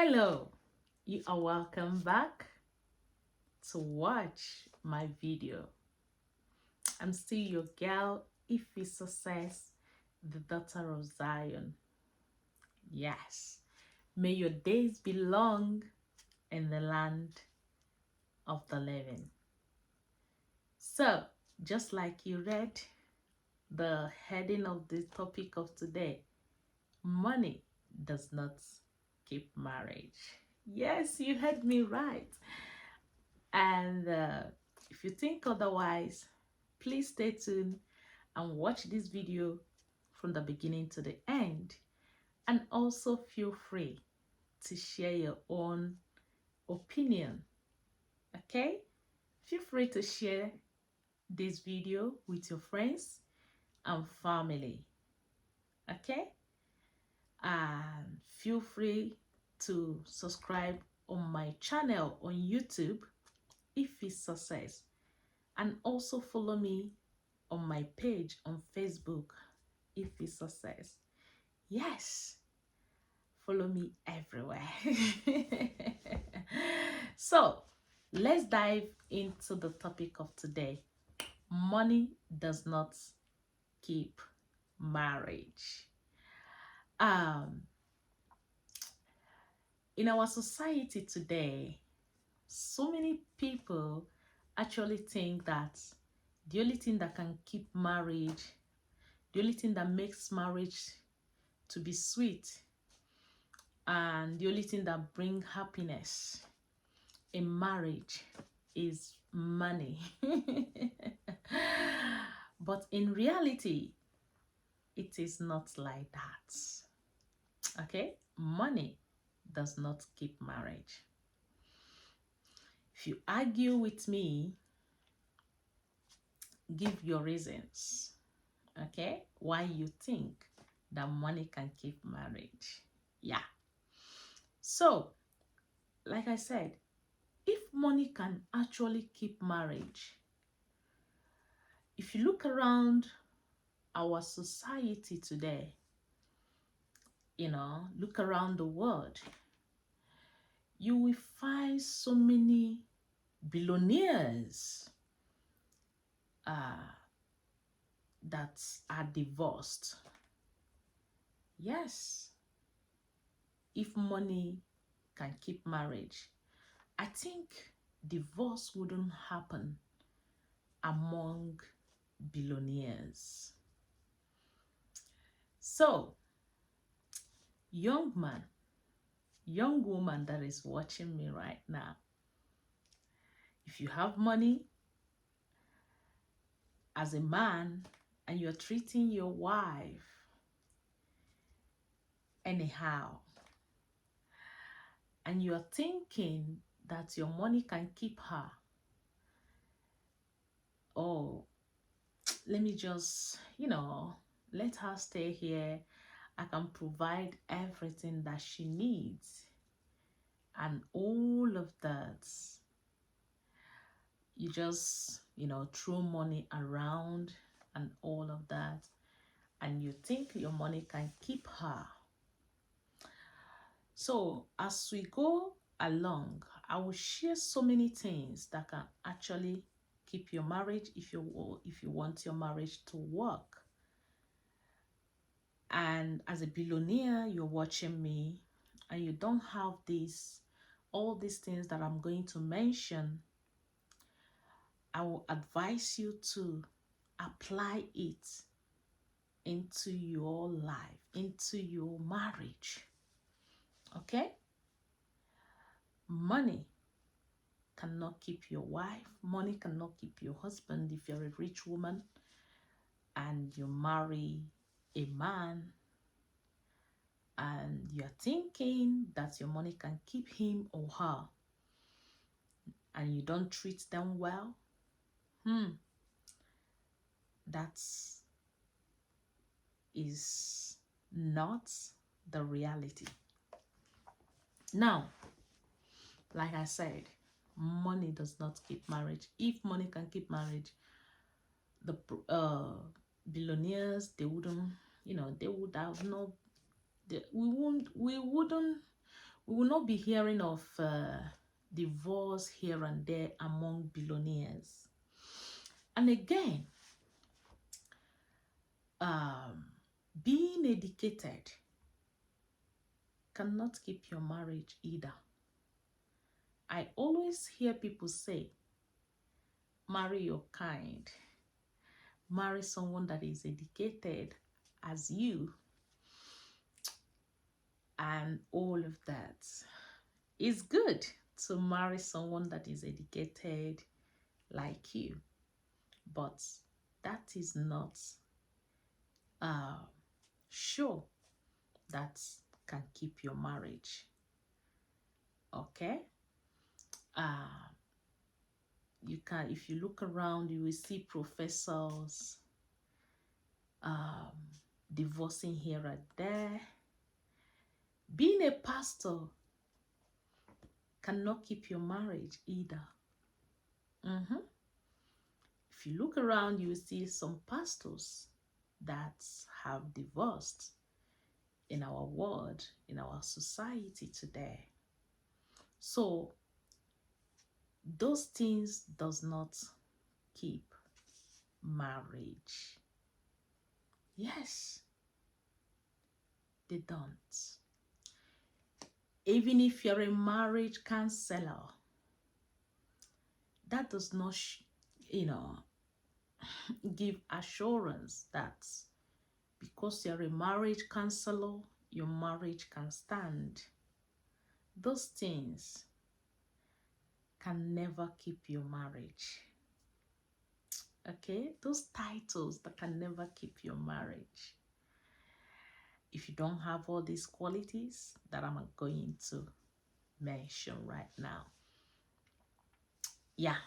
Hello, you are welcome back to watch my video. I'm still your girl, ifysuccess, the daughter of Zion. Yes, may your days be long in the land of the living. So, just like you read the heading of the topic of today, money does not keep marriage. Yes, you heard me right. And if you think otherwise, please stay tuned and watch this video from the beginning to the end. And also feel free to share your own opinion. Okay? Feel free to share this video with your friends and family. Okay? And feel free to subscribe on my channel on YouTube ifysuccess, and also follow me on my page on Facebook ifysuccess. Yes, follow me everywhere. So let's dive into the topic of today. Money does not keep marriage. um in our society today, so many people actually think that the only thing that can keep marriage, the only thing that makes marriage to be sweet, and the only thing that brings happiness in marriage is money. But in reality, it is not like that. Okay? Money does not keep marriage. If you argue with me, give your reasons, okay, why you think that money can keep marriage. Yeah. So, like I said, if money can actually keep marriage, if you look around our society today, look around the world, you will find so many billionaires that are divorced. Yes, if money can keep marriage, I think divorce wouldn't happen among billionaires. So, young man, young woman that is watching me right now, if you have money as a man and you're treating your wife anyhow, and you're thinking that your money can keep her, oh, let me just, let her stay here. I can provide everything that she needs. And all of that, you just, throw money around and all of that. And you think your money can keep her. So as we go along, I will share so many things that can actually keep your marriage if you want your marriage to work. And as a billionaire, you're watching me and you don't have all these things that I'm going to mention, I will advise you to apply it into your life, into your marriage. Okay? Money cannot keep your wife. Money cannot keep your husband. If you're a rich woman and you marry a man and you're thinking that your money can keep him or her, and you don't treat them well, that is not the reality. Now, like I said, money does not keep marriage. If money can keep marriage, the billionaires, they wouldn't, they would have no, we We will not be hearing of divorce here and there among billionaires. And again, being educated cannot keep your marriage either. I always hear people say, marry your kind, marry someone that is educated as you, and all of that. It's good to marry someone that is educated like you, but that is not sure that can keep your marriage. Okay? You can, if you look around, you will see professors divorcing here and there. Being a pastor cannot keep your marriage either. If you look around, you will see some pastors that have divorced in our world, in our society today. So those things does not keep marriage. Yes, they don't. Even if you're a marriage counselor, that does not, give assurance that because you're a marriage counselor, your marriage can stand. Those things can never keep your marriage. Okay? Those titles that can never keep your marriage. If you don't have all these qualities that I'm going to mention right now. Yeah.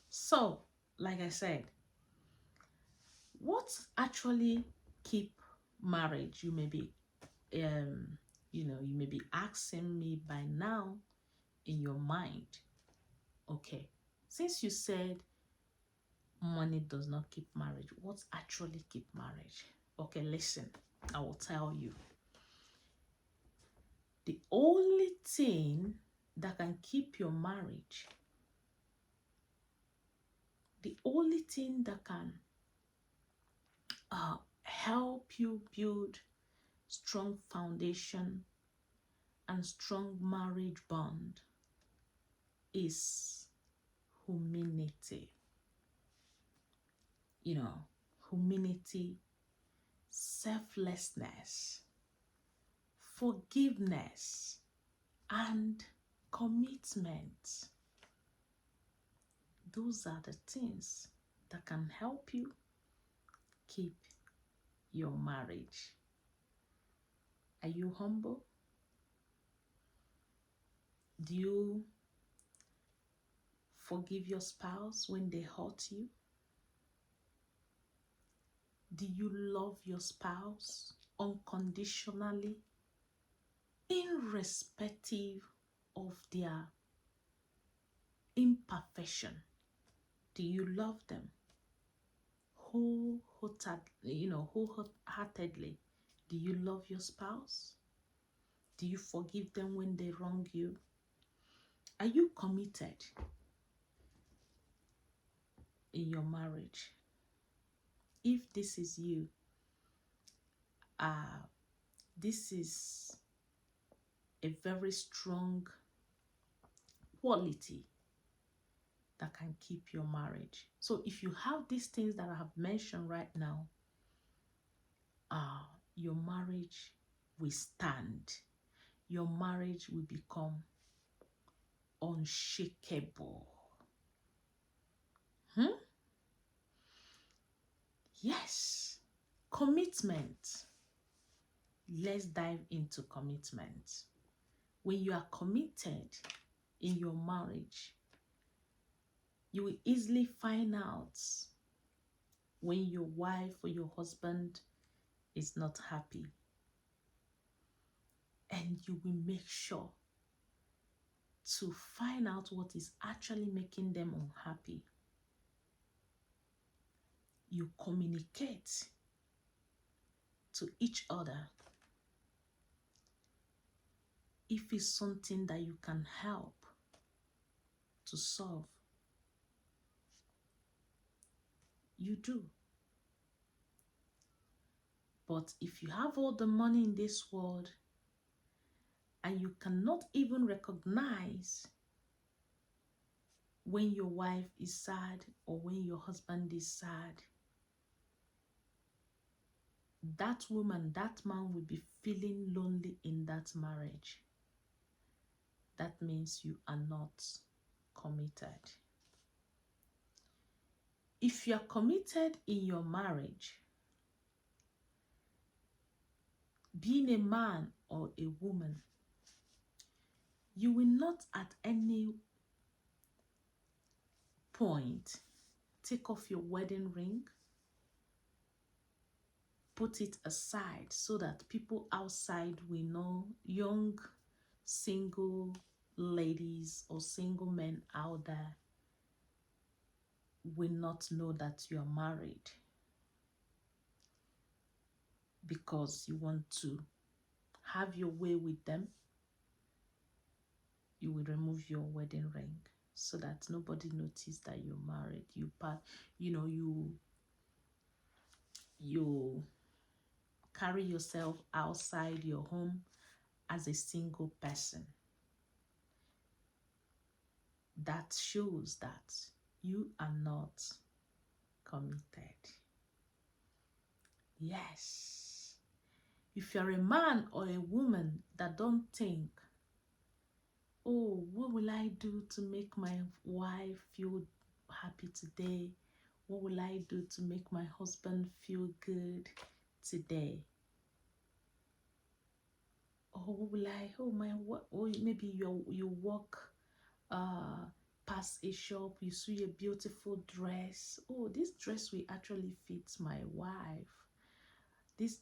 So, like I said, what actually keep marriage? You may be, you may be asking me by now in your mind. Okay, since you said money does not keep marriage, what actually keep marriage? Okay, listen, I will tell you. The only thing that can keep your marriage, the only thing that can help you build strong foundation and strong marriage bond is humility. Humility, selflessness, forgiveness, and commitment. Those are the things that can help you keep your marriage. Are you humble? Do you forgive your spouse when they hurt you? Do you love your spouse unconditionally, irrespective of their imperfection? Do you love them wholeheartedly? Do you love your spouse? Do you forgive them when they wrong you? Are you committed in your marriage? If this is you, this is a very strong quality that can keep your marriage. So if you have these things that I have mentioned right now, your marriage will stand. Your marriage will become unshakable. Yes. Commitment. Let's dive into commitment. When you are committed in your marriage, you will easily find out when your wife or your husband is not happy. And you will make sure to find out what is actually making them unhappy. You communicate to each other if it's something that you can help to solve, you do. But if you have all the money in this world and you cannot even recognize when your wife is sad or when your husband is sad, that woman, that man will be feeling lonely in that marriage. That means you are not committed. If you are committed in your marriage, being a man or a woman, you will not at any point take off your wedding ring, put it aside so that people outside will know, young single ladies or single men out there will not know that you are married because you want to have your way with them. You will remove your wedding ring so that nobody notices that you're married. You carry yourself outside your home as a single person. That shows that you are not committed. Yes. If you're a man or a woman that don't think, oh, what will I do to make my wife feel happy today? What will I do to make my husband feel good today? Or what will I, or maybe you walk past a shop, you see a beautiful dress. Oh, this dress will actually fit my wife. This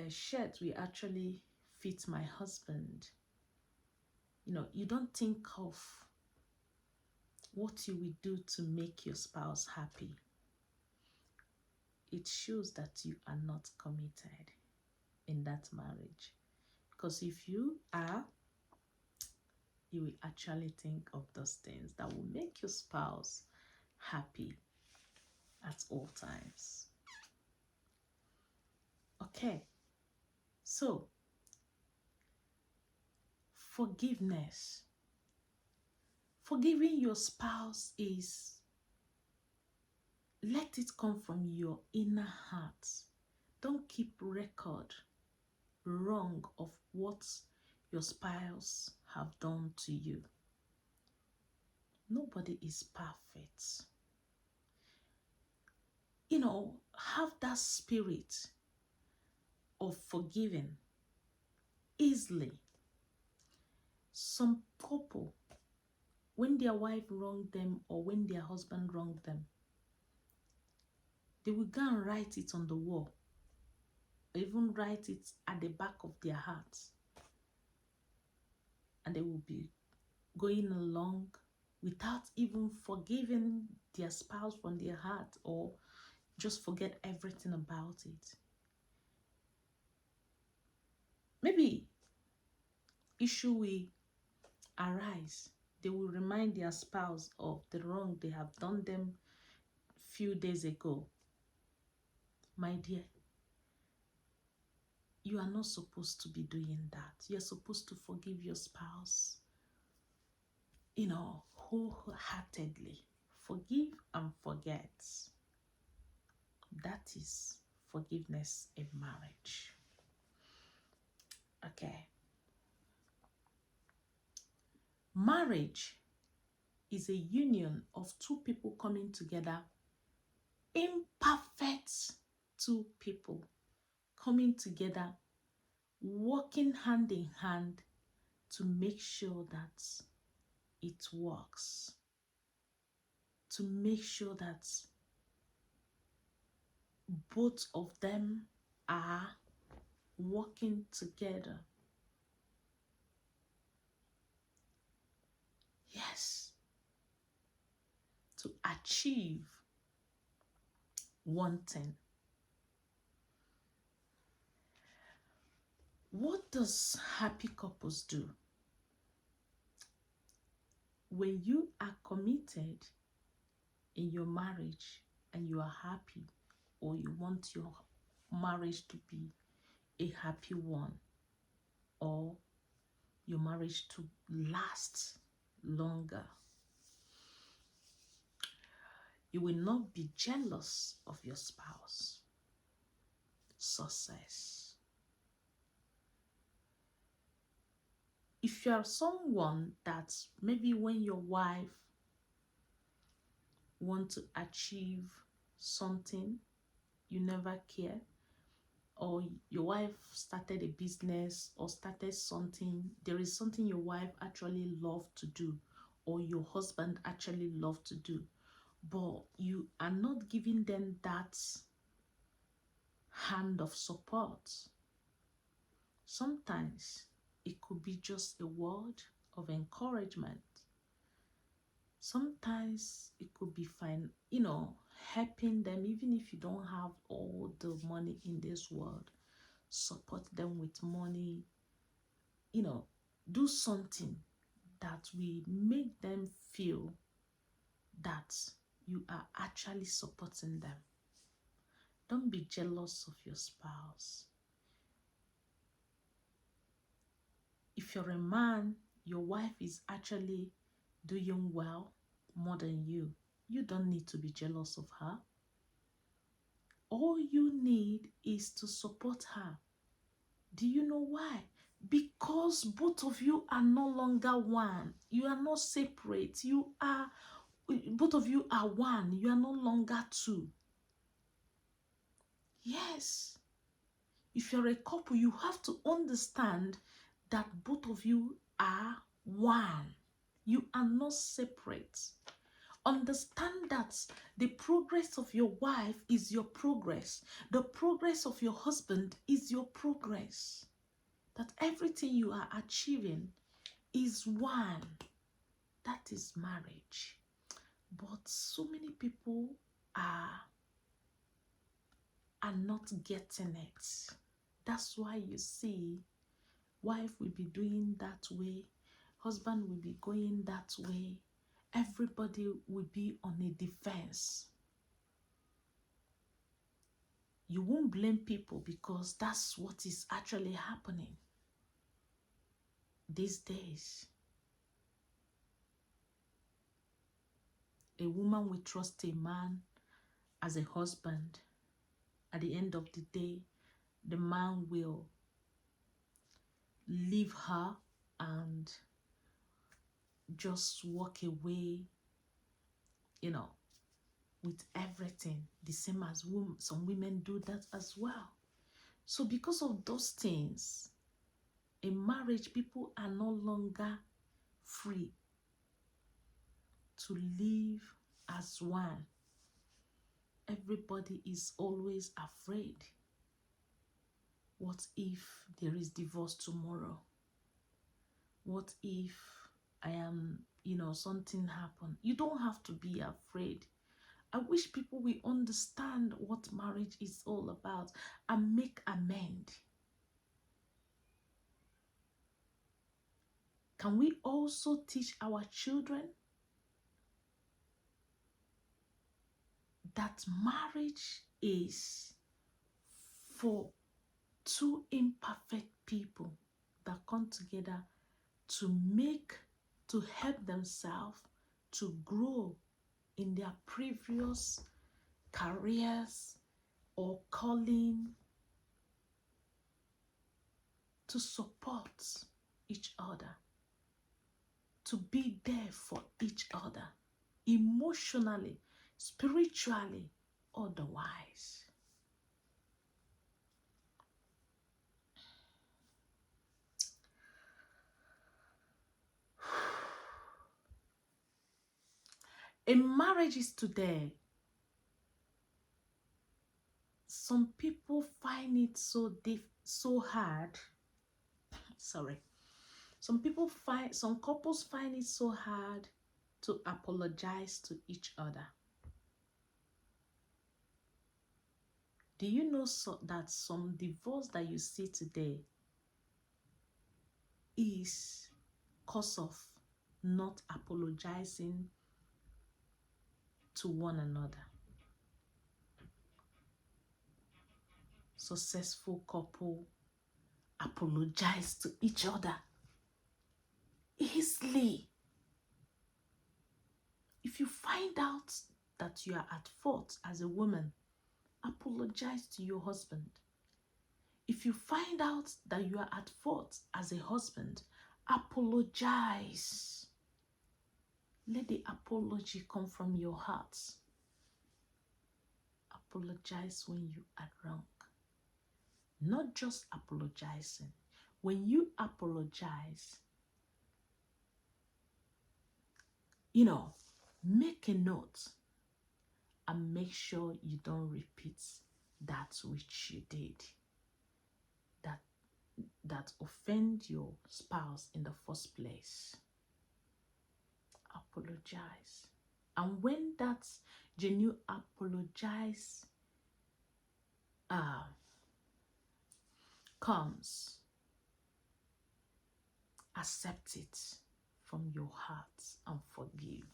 shirt will actually fit my husband. You don't think of what you will do to make your spouse happy. It shows that you are not committed in that marriage. Because if you are, you will actually think of those things that will make your spouse happy at all times. Okay, so forgiveness. Forgiving your spouse is, let it come from your inner heart. Don't keep record wrong of what your spouse have done to you. Nobody is perfect. Have that spirit of forgiving easily. Some couple, when their wife wronged them or when their husband wronged them, they will go and write it on the wall, or even write it at the back of their hearts. And they will be going along without even forgiving their spouse from their heart, or just forget everything about it. Maybe issue will arise. They will remind their spouse of the wrong they have done them few days ago. My dear, you are not supposed to be doing that. You're supposed to forgive your spouse, wholeheartedly. Forgive and forget. That is forgiveness in marriage. Okay. Marriage is a union of two people coming together, imperfect two people coming together, working hand in hand to make sure that it works, to make sure that both of them are working together. Yes, to achieve one thing. What does happy couples do? when you are committed in your marriage and you are happy, or you want your marriage to be a happy one, or your marriage to last longer, you will not be jealous of your spouse success. If you are someone that maybe when your wife want to achieve something, you never care, or your wife started a business or started something, there is something your wife actually love to do, or your husband actually love to do, but you are not giving them that hand of support. Sometimes it could be just a word of encouragement. Sometimes it could be fine, helping them, even if you don't have all the money in this world. Support them with money, do something that will make them feel that you are actually supporting them. Don't be jealous of your spouse. If you're a man, your wife is actually doing well more than you. You don't need to be jealous of her. All you need is to support her. Do you know why? Because both of you are no longer one. You are not separate. Both of you are one. You are no longer two. Yes. If you're a couple, you have to understand that both of you are one. You are not separate. Understand that the progress of your wife is your progress. The progress of your husband is your progress. That everything you are achieving is one. That is marriage. But so many people are not getting it. That's why you see wife will be doing that way, husband will be going that way, everybody will be on a defense. You won't blame people because that's what is actually happening these days. A woman will trust a man as a husband. At the end of the day, the man will leave her and just walk away, with everything, the same as some women do that as well. So because of those things, in marriage, people are no longer free to live as one. Everybody is always afraid. What if there is divorce tomorrow? What if something happened? You don't have to be afraid. I wish people will understand what marriage is all about and make amend. Can we also teach our children that marriage is for two imperfect people that come together to help themselves to grow in their previous careers or calling, to support each other, to be there for each other, emotionally, spiritually, otherwise. In marriages today, some people find it so hard. Some couples find it so hard to apologize to each other. Do you know that some divorce that you see today is cause of not apologizing to one another. Successful couple apologize to each other easily. If you find out that you are at fault as a woman, apologize to your husband. If you find out that you are at fault as a husband, apologize. Let the apology come from your heart. Apologize when you are wrong. Not just apologizing. When you apologize, make a note and make sure you don't repeat that which you did that offend your spouse in the first place. Apologize. And when that genuine apologize comes, accept it from your heart and forgive.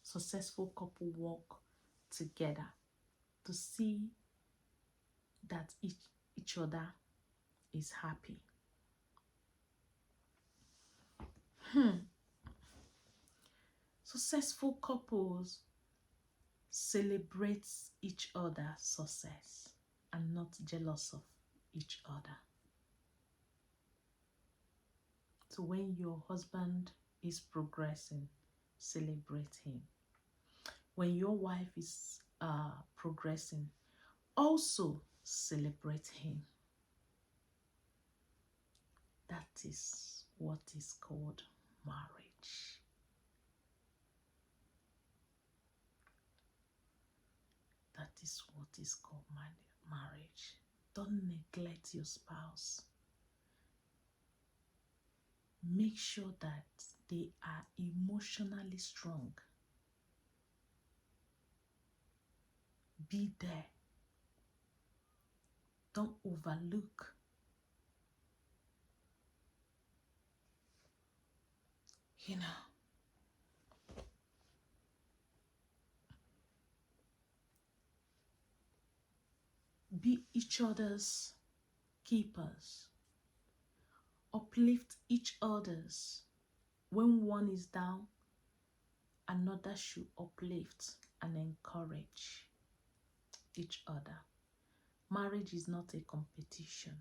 Successful couple work together to see that each other is happy. Successful couples celebrate each other's success and not jealous of each other. So when your husband is progressing, celebrate him. When your wife is progressing, also celebrate him. That is what is called marriage. That is what is called marriage. Don't neglect your spouse. Make sure that they are emotionally strong. Be there. Don't overlook. Be each other's keepers. Uplift each other's. When one is down, another should uplift and encourage each other. Marriage is not a competition.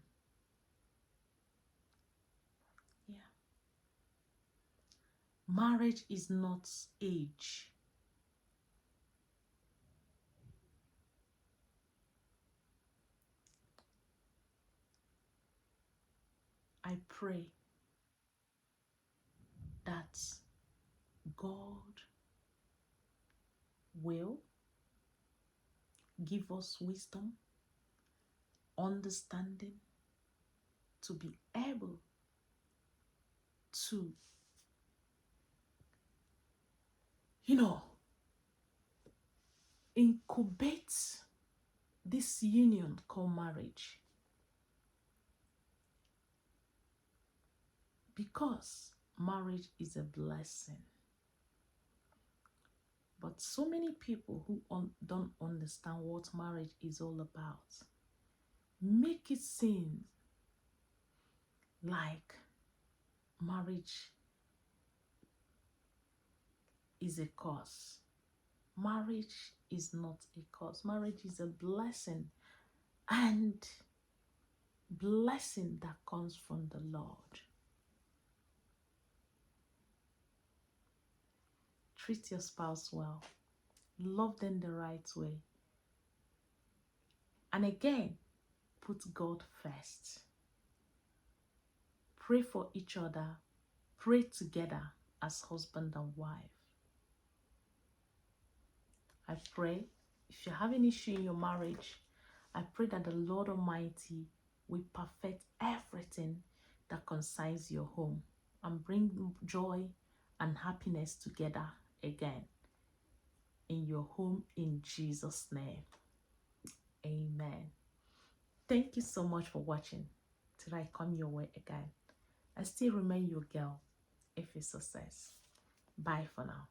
Marriage is not age. I pray that God will give us wisdom, understanding to be able to, incubate this union called marriage. Because marriage is a blessing. But so many people who don't understand what marriage is all about make it seem like marriage is a curse. Marriage is not a curse. Marriage is a blessing, and blessing that comes from the Lord. Treat your spouse well. Love them the right way. And again, put God first. Pray for each other. Pray together as husband and wife. I pray, if you have an issue in your marriage, I pray that the Lord Almighty will perfect everything that concerns your home and bring joy and happiness together again in your home, in Jesus' name. Amen. Thank you so much for watching. Till I come your way again. I still remain your girl, ifysuccess. Bye for now.